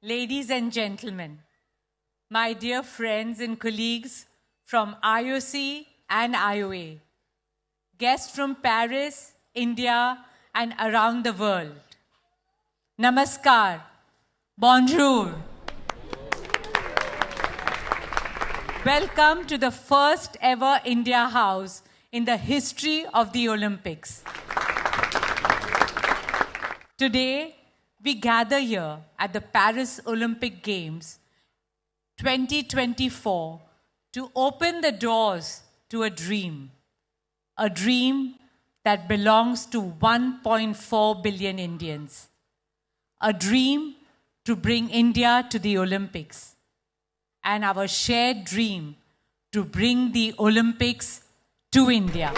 Ladies and gentlemen, my dear friends and colleagues from IOC and IOA, guests from Paris, India, and around the world. Namaskar, bonjour. Welcome to the first ever India House in the history of the Olympics. Today, we gather here at the Paris Olympic Games 2024 to open the doors to a dream that belongs to 1.4 billion Indians, a dream to bring India to the Olympics, and our shared dream to bring the Olympics to India.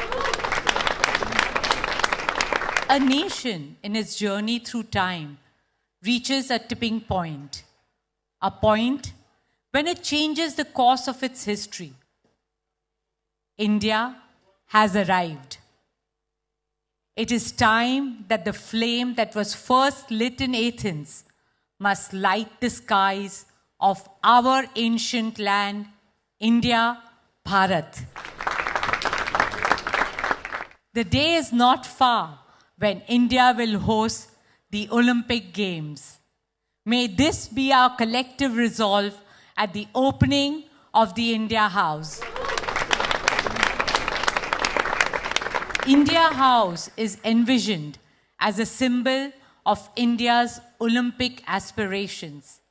A nation in its journey through time reaches a tipping point, a point when it changes the course of its history. India has arrived. It is time that the flame that was first lit in Athens must light the skies of our ancient land, India, Bharat. The day is not far when India will host the Olympic Games. May this be our collective resolve at the opening of the India House. India House is envisioned as a symbol of India's Olympic aspirations.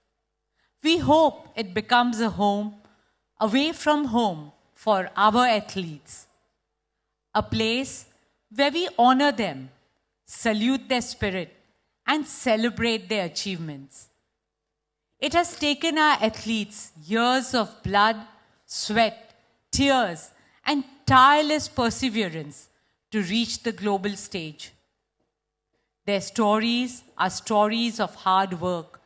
We hope it becomes a home away from home for our athletes, a place where we honor them, salute their spirit, and celebrate their achievements. It has taken our athletes years of blood, sweat, tears, and tireless perseverance to reach the global stage. Their stories are stories of hard work,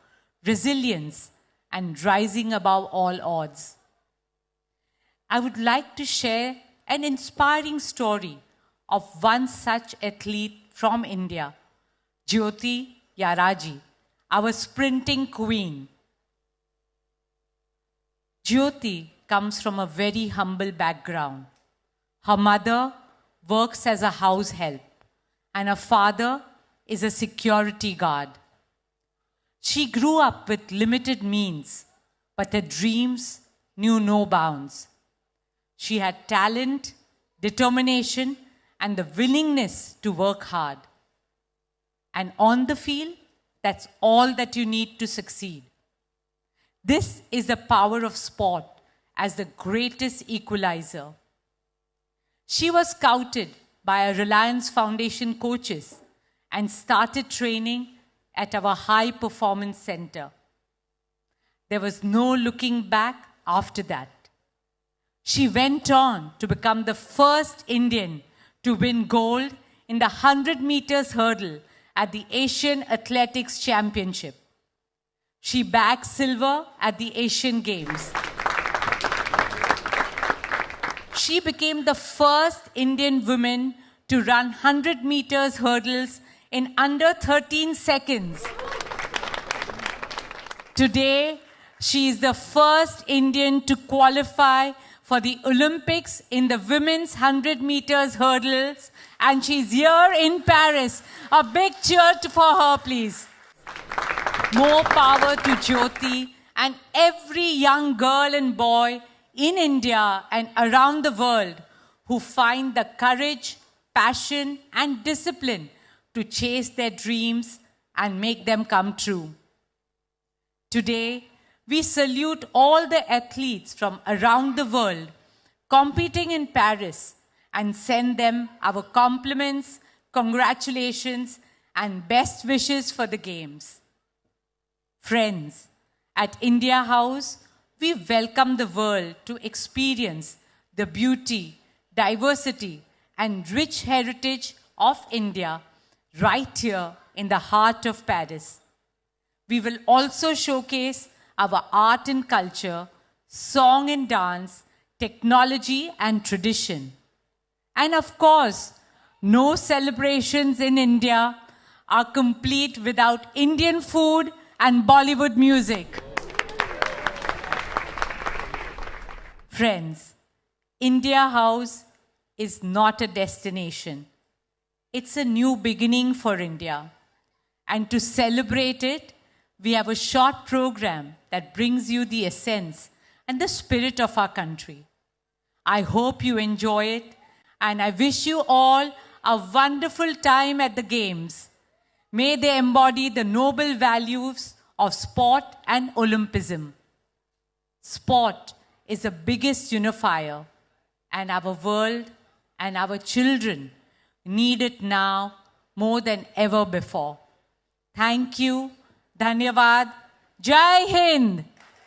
resilience, and rising above all odds. I would like to share an inspiring story of one such athlete from India, Jyoti Yaraji, our sprinting queen. Jyoti comes from a very humble background. Her mother works as a house help, and her father is a security guard. She grew up with limited means, but her dreams knew no bounds. She had talent, determination, and the willingness to work hard. And on the field, that's all that you need to succeed. This is the power of sport as the greatest equalizer. She was scouted by our Reliance Foundation coaches and started training at our High Performance Center. There was no looking back after that. She went on to become the first Indian to win gold in the 100 meters hurdle at the Asian Athletics Championship. She bagged silver at the Asian Games. She became the first Indian woman to run 100 meters hurdles in under 13 seconds. Today, she is the first Indian to qualify for the Olympics in the women's 100 meters hurdles, and she's here in Paris. A big cheer for her, please. More power to Jyoti and every young girl and boy in India and around the world who find the courage, passion, and discipline to chase their dreams and make them come true. Today, we salute all the athletes from around the world competing in Paris and send them our compliments, congratulations, and best wishes for the Games. Friends, at India House, we welcome the world to experience the beauty, diversity, and rich heritage of India right here in the heart of Paris. We will also showcase our art and culture, song and dance, technology and tradition. And of course, no celebrations in India are complete without Indian food and Bollywood music. Friends, India House is not a destination. It's a new beginning for India. And to celebrate it, we have a short program that brings you the essence and the spirit of our country. I hope you enjoy it, and I wish you all a wonderful time at the Games. May they embody the noble values of sport and Olympism. Sport is the biggest unifier, and our world and our children need it now more than ever before. Thank you. Dhanyavad. Jai Hind.